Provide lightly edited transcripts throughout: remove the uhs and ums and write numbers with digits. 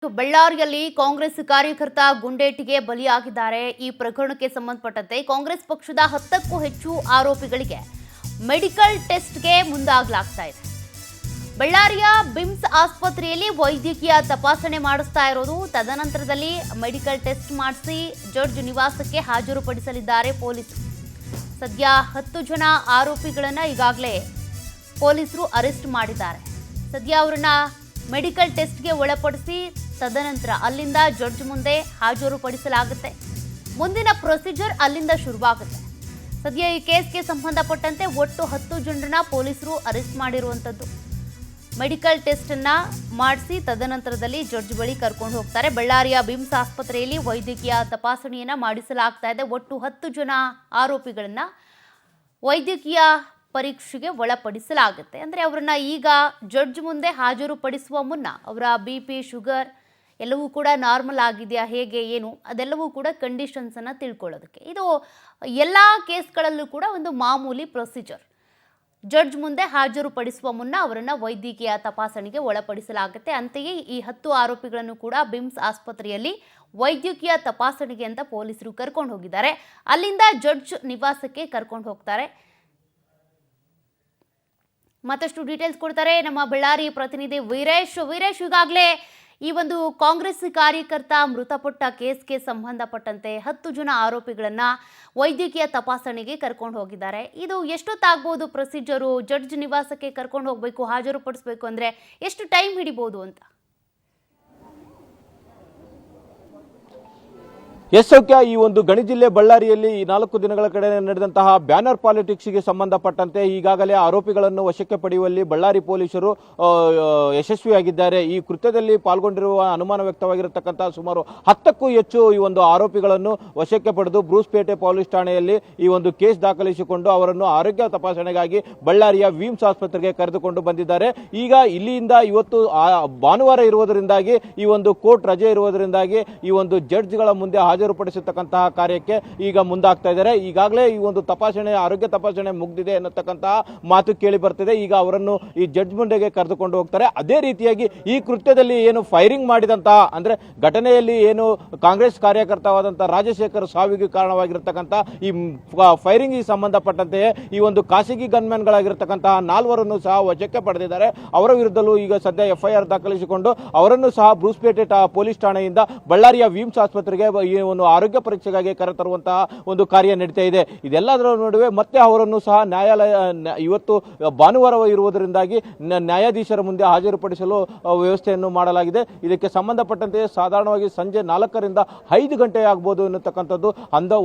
ಬಳ್ಳಾರಿಯಲ್ಲಿ ಕಾಂಗ್ರೆಸ್ ಕಾರ್ಯಕರ್ತ ಗುಂಡೇಟಿಗೆ ಬಲಿಯಾಗಿದ್ದಾರೆ. ಈ ಪ್ರಕರಣಕ್ಕೆ ಸಂಬಂಧಪಟ್ಟಂತೆ ಕಾಂಗ್ರೆಸ್ ಪಕ್ಷದ 10ಕ್ಕೂ ಹೆಚ್ಚು ಆರೋಪಿಗಳಿಗೆ ಮೆಡಿಕಲ್ ಟೆಸ್ಟ್ಗೆ ಮುಂದಾಗಲಾಗ್ತಾ ಇದೆ. ಬಳ್ಳಾರಿಯ ಬಿಮ್ಸ್ ಆಸ್ಪತ್ರೆಯಲ್ಲಿ ವೈದ್ಯಕೀಯ ತಪಾಸಣೆ ಮಾಡಿಸ್ತಾ ಇರೋದು. ತದನಂತರದಲ್ಲಿ ಮೆಡಿಕಲ್ ಟೆಸ್ಟ್ ಮಾಡಿಸಿ ಜಡ್ಜ್ ನಿವಾಸಕ್ಕೆ ಹಾಜರುಪಡಿಸಲಿದ್ದಾರೆ ಪೊಲೀಸರು. ಸದ್ಯ 10 ಜನ ಆರೋಪಿಗಳನ್ನು ಈಗಾಗಲೇ ಪೊಲೀಸರು ಅರೆಸ್ಟ್ ಮಾಡಿದ್ದಾರೆ. ಸದ್ಯ ಅವರನ್ನ ಮೆಡಿಕಲ್ ಟೆಸ್ಟ್ಗೆ ಒಳಪಡಿಸಿ ತದನಂತರ ಅಲ್ಲಿಂದ ಜಡ್ಜ್ ಮುಂದೆ ಹಾಜರುಪಡಿಸಲಾಗುತ್ತೆ. ಮುಂದಿನ ಪ್ರೊಸೀಜರ್ ಅಲ್ಲಿಂದ ಶುರುವಾಗುತ್ತೆ. ಸದ್ಯ ಈ ಕೇಸ್ಗೆ ಸಂಬಂಧಪಟ್ಟಂತೆ ಒಟ್ಟು 10 ಜನರನ್ನ ಪೊಲೀಸರು ಅರೆಸ್ಟ್ ಮಾಡಿರುವಂಥದ್ದು. ಮೆಡಿಕಲ್ ಟೆಸ್ಟ್ ಅನ್ನ ಮಾಡಿಸಿ ತದನಂತರದಲ್ಲಿ ಜಡ್ಜ್ ಬಳಿ ಕರ್ಕೊಂಡು ಹೋಗ್ತಾರೆ. ಬಳ್ಳಾರಿಯ ಬಿಮ್ಸ್ ಆಸ್ಪತ್ರೆಯಲ್ಲಿ ವೈದ್ಯಕೀಯ ತಪಾಸಣೆಯನ್ನ ಮಾಡಿಸಲಾಗ್ತಾ ಇದೆ. ಒಟ್ಟು 10 ಜನ ಆರೋಪಿಗಳನ್ನ ವೈದ್ಯಕೀಯ ಪರೀಕ್ಷೆಗೆ ಒಳಪಡಿಸಲಾಗುತ್ತೆ. ಅಂದರೆ ಅವರನ್ನ ಈಗ ಜಡ್ಜ್ ಮುಂದೆ ಹಾಜರುಪಡಿಸುವ ಮುನ್ನ ಅವರ BP, ಶುಗರ್ ಎಲ್ಲವೂ ಕೂಡ ನಾರ್ಮಲ್ ಆಗಿದೆಯಾ, ಹೇಗೆ ಏನು ಅದೆಲ್ಲವೂ ಕೂಡ ಕಂಡೀಷನ್ಸನ್ನು ತಿಳ್ಕೊಳ್ಳೋದಕ್ಕೆ. ಇದು ಎಲ್ಲ ಕೇಸ್ಗಳಲ್ಲೂ ಕೂಡ ಒಂದು ಮಾಮೂಲಿ ಪ್ರೊಸೀಜರ್. ಜಡ್ಜ್ ಮುಂದೆ ಹಾಜರುಪಡಿಸುವ ಮುನ್ನ ಅವರನ್ನು ವೈದ್ಯಕೀಯ ತಪಾಸಣೆಗೆ ಒಳಪಡಿಸಲಾಗುತ್ತೆ. ಅಂತೆಯೇ ಈ 10 ಆರೋಪಿಗಳನ್ನು ಕೂಡ ಬಿಮ್ಸ್ ಆಸ್ಪತ್ರೆಯಲ್ಲಿ ವೈದ್ಯಕೀಯ ತಪಾಸಣೆಗೆ ಅಂತ ಪೊಲೀಸರು ಕರ್ಕೊಂಡು ಹೋಗಿದ್ದಾರೆ. ಅಲ್ಲಿಂದ ಜಡ್ಜ್ ನಿವಾಸಕ್ಕೆ ಕರ್ಕೊಂಡು ಹೋಗ್ತಾರೆ. ಮತ್ತಷ್ಟು ಡೀಟೇಲ್ಸ್ ಕೊಡ್ತಾರೆ ನಮ್ಮ ಬಳ್ಳಾರಿ ಪ್ರತಿನಿಧಿ ವೀರೇಶ್. ಈಗಾಗಲೇ ಈ ಒಂದು ಕಾಂಗ್ರೆಸ್ ಕಾರ್ಯಕರ್ತ ಮೃತಪಟ್ಟ ಕೇಸ್ಗೆ ಸಂಬಂಧಪಟ್ಟಂತೆ 10 ಜನ ಆರೋಪಿಗಳನ್ನ ವೈದ್ಯಕೀಯ ತಪಾಸಣೆಗೆ ಕರ್ಕೊಂಡು ಹೋಗಿದ್ದಾರೆ. ಇದು ಎಷ್ಟೊತ್ತಾಗ್ಬೋದು ಪ್ರೊಸೀಜರು? ಜಡ್ಜ್ ನಿವಾಸಕ್ಕೆ ಕರ್ಕೊಂಡು ಹೋಗಬೇಕು, ಹಾಜರುಪಡಿಸಬೇಕು ಅಂದರೆ ಎಷ್ಟು ಟೈಮ್ ಹಿಡಿಬೋದು ಅಂತ? ಸೌಖ್ಯ, ಈ ಒಂದು ಗಣಿ ಜಿಲ್ಲೆ ಬಳ್ಳಾರಿಯಲ್ಲಿ ಈ 4 ದಿನಗಳ ಕಡೆ ನಡೆದಂತಹ ಬ್ಯಾನರ್ ಪಾಲಿಟಿಕ್ಸ್ಗೆ ಸಂಬಂಧಪಟ್ಟಂತೆ ಈಗಾಗಲೇ ಆರೋಪಿಗಳನ್ನು ವಶಕ್ಕೆ ಪಡೆಯುವಲ್ಲಿ ಬಳ್ಳಾರಿ ಪೊಲೀಸರು ಯಶಸ್ವಿಯಾಗಿದ್ದಾರೆ. ಈ ಕೃತ್ಯದಲ್ಲಿ ಪಾಲ್ಗೊಂಡಿರುವ ಅನುಮಾನ ವ್ಯಕ್ತವಾಗಿರತಕ್ಕಂತಹ ಸುಮಾರು 10ಕ್ಕೂ ಹೆಚ್ಚು ಈ ಒಂದು ಆರೋಪಿಗಳನ್ನು ವಶಕ್ಕೆ ಪಡೆದು ಬ್ರೂಸ್ಪೇಟೆ ಪೊಲೀಸ್ ಠಾಣೆಯಲ್ಲಿ ಈ ಒಂದು ಕೇಸ್ ದಾಖಲಿಸಿಕೊಂಡು ಅವರನ್ನು ಆರೋಗ್ಯ ತಪಾಸಣೆಗಾಗಿ ಬಳ್ಳಾರಿಯ ವಿಮ್ಸ್ ಆಸ್ಪತ್ರೆಗೆ ಕರೆದುಕೊಂಡು ಬಂದಿದ್ದಾರೆ. ಈಗ ಇಲ್ಲಿಂದ ಇವತ್ತು ಭಾನುವಾರ ಇರುವುದರಿಂದಾಗಿ ಈ ಒಂದು ಕೋರ್ಟ್ ರಜೆ ಇರುವುದರಿಂದಾಗಿ ಈ ಒಂದು ಜಡ್ಜ್ಗಳ ಮುಂದೆ ಹಾಜರುಪಡಿಸತಕ್ಕಂತಹ ಕಾರ್ಯಕ್ಕೆ ಈಗ ಮುಂದಾಗ್ತಾ ಇದ್ದಾರೆ. ಈಗಾಗಲೇ ಈ ಒಂದು ತಪಾಸಣೆ, ಆರೋಗ್ಯ ತಪಾಸಣೆ ಮುಗಿದಿದೆ ಅನ್ನತಕ್ಕಂತಹ ಮಾತು ಕೇಳಿ ಬರ್ತಿದೆ. ಈಗ ಅವರನ್ನು ಈ ಜಡ್ಜ್ ಮುಂದೆಗೆ ಕರೆದುಕೊಂಡು ಹೋಗ್ತಾರೆ. ಅದೇ ರೀತಿಯಾಗಿ ಈ ಕೃತ್ಯದಲ್ಲಿ ಏನು ಫೈರಿಂಗ್ ಮಾಡಿದಂತಹ ಅಂದ್ರೆ ಘಟನೆಯಲ್ಲಿ ಏನು ಕಾಂಗ್ರೆಸ್ ಕಾರ್ಯಕರ್ತವಾದಂತಹ ರಾಜಶೇಖರ್ ಸಾವಿಗೆ ಕಾರಣವಾಗಿರತಕ್ಕಂತಹ ಈ ಫೈರಿಂಗ್ ಸಂಬಂಧಪಟ್ಟಂತೆ ಈ ಒಂದು ಖಾಸಗಿ ಗನ್ಮ್ಯಾನ್ಗಳಾಗಿರ್ತಕ್ಕಂತಹ 4ವರನ್ನು ಸಹ ವಶಕ್ಕೆ ಪಡೆದಿದ್ದಾರೆ. ಅವರ ವಿರುದ್ಧಲೂ ಈಗ ಸದ್ಯ FIR ದಾಖಲಿಸಿಕೊಂಡು ಅವರನ್ನು ಸಹ ಬ್ರೂಸ್ಪೇಟೆ ಪೊಲೀಸ್ ಠಾಣೆಯಿಂದ ಬಳ್ಳಾರಿಯ ವಿಮ್ಸ್ ಆಸ್ಪತ್ರೆಗೆ ಒಂದು ಆರೋಗ್ಯ ಪರೀಕ್ಷೆಗಾಗಿ ಕರೆತರುವಂತಹ ಒಂದು ಕಾರ್ಯ ನಡೀತಾ ಇದೆ. ಇದೆಲ್ಲದರ ನಡುವೆ ಮತ್ತೆ ಅವರನ್ನು ಸಹ ನ್ಯಾಯಾಲಯ ಇವತ್ತು ಭಾನುವಾರ ಇರುವುದರಿಂದಾಗಿ ನ್ಯಾಯಾಧೀಶರ ಮುಂದೆ ಹಾಜರುಪಡಿಸಲು ವ್ಯವಸ್ಥೆಯನ್ನು ಮಾಡಲಾಗಿದೆ. ಇದಕ್ಕೆ ಸಂಬಂಧಪಟ್ಟಂತೆ ಸಾಧಾರಣವಾಗಿ ಸಂಜೆ 4ರಿಂದ 5 ಗಂಟೆ ಆಗಬಹುದು ಎನ್ನುತ್ತಕ್ಕಂಥದ್ದು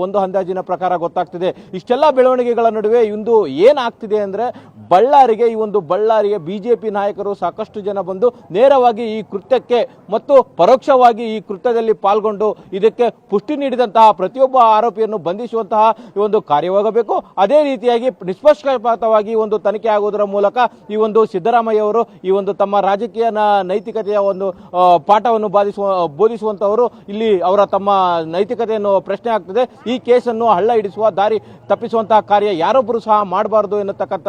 ಒಂದು ಅಂದಾಜಿನ ಪ್ರಕಾರ ಗೊತ್ತಾಗ್ತಿದೆ. ಇಷ್ಟೆಲ್ಲ ಬೆಳವಣಿಗೆಗಳ ನಡುವೆ ಇಂದು ಏನಾಗ್ತಿದೆ ಅಂದ್ರೆ ಬಳ್ಳಾರಿಗೆ ಈ ಒಂದು ಬಳ್ಳಾರಿಯ ಬಿಜೆಪಿ ನಾಯಕರು ಸಾಕಷ್ಟು ಜನ ಬಂದು ನೇರವಾಗಿ ಈ ಕೃತ್ಯಕ್ಕೆ ಮತ್ತು ಪರೋಕ್ಷವಾಗಿ ಈ ಕೃತ್ಯದಲ್ಲಿ ಪಾಲ್ಗೊಂಡು ಇದಕ್ಕೆ ಪುಷ್ಟಿ ನೀಡಿದಂತಹ ಪ್ರತಿಯೊಬ್ಬ ಆರೋಪಿಯನ್ನು ಬಂಧಿಸುವಂತಹ ಒಂದು ಕಾರ್ಯವಾಗಬೇಕು. ಅದೇ ರೀತಿಯಾಗಿ ನಿಷ್ಪಕ್ಷಪಾತವಾಗಿ ಒಂದು ತನಿಖೆ ಆಗುವುದರ ಮೂಲಕ ಈ ಒಂದು ಸಿದ್ದರಾಮಯ್ಯ ಅವರು ಈ ಒಂದು ತಮ್ಮ ರಾಜಕೀಯ ನೈತಿಕತೆಯ ಒಂದು ಪಾಠವನ್ನು ಬೋಧಿಸುವಂತವರು ಇಲ್ಲಿ ಅವರ ತಮ್ಮ ನೈತಿಕತೆಯನ್ನು ಪ್ರಶ್ನೆ ಆಗ್ತದೆ. ಈ ಕೇಸನ್ನು ಹಳ್ಳ ಹಿಡಿಸುವ ದಾರಿ ತಪ್ಪಿಸುವಂತಹ ಕಾರ್ಯ ಯಾರೊಬ್ಬರು ಸಹ ಮಾಡಬಾರದು ಎನ್ನತಕ್ಕಂಥ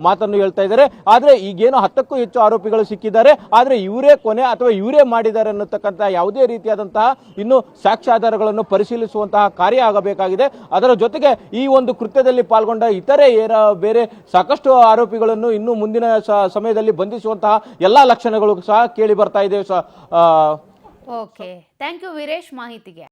ಮಾತನ್ನು ಹೇಳ್ತಾ ಇದ್ದಾರೆ. ಆದ್ರೆ ಈಗೇನು 10ಕ್ಕೂ ಹೆಚ್ಚು ಆರೋಪಿಗಳು ಸಿಕ್ಕಿದ್ದಾರೆ. ಆದ್ರೆ ಇವರೇ ಕೊನೆ ಅಥವಾ ಇವರೇ ಮಾಡಿದ್ದಾರೆ ಅನ್ನತಕ್ಕಂಥ ಯಾವುದೇ ರೀತಿಯಾದಂತಹ ಇನ್ನು ಸಾಕ್ಷ್ಯಾಧಾರಗಳನ್ನು ಪರಿಶೀಲಿಸುವಂತಹ ಕಾರ್ಯ ಆಗಬೇಕಾಗಿದೆ. ಅದರ ಜೊತೆಗೆ ಈ ಒಂದು ಕೃತ್ಯದಲ್ಲಿ ಪಾಲ್ಗೊಂಡ ಇತರೆ ಬೇರೆ ಸಾಕಷ್ಟು ಆರೋಪಿಗಳನ್ನು ಇನ್ನು ಮುಂದಿನ ಸಮಯದಲ್ಲಿ ಬಂಧಿಸುವಂತಹ ಎಲ್ಲಾ ಲಕ್ಷಣಗಳು ಸಹ ಕೇಳಿ ಬರ್ತಾ ಇದೆ. ಓಕೆ, ಥ್ಯಾಂಕ್ ಯು ವೀರೇಶ್ ಮಾಹಿತಿಗೆ.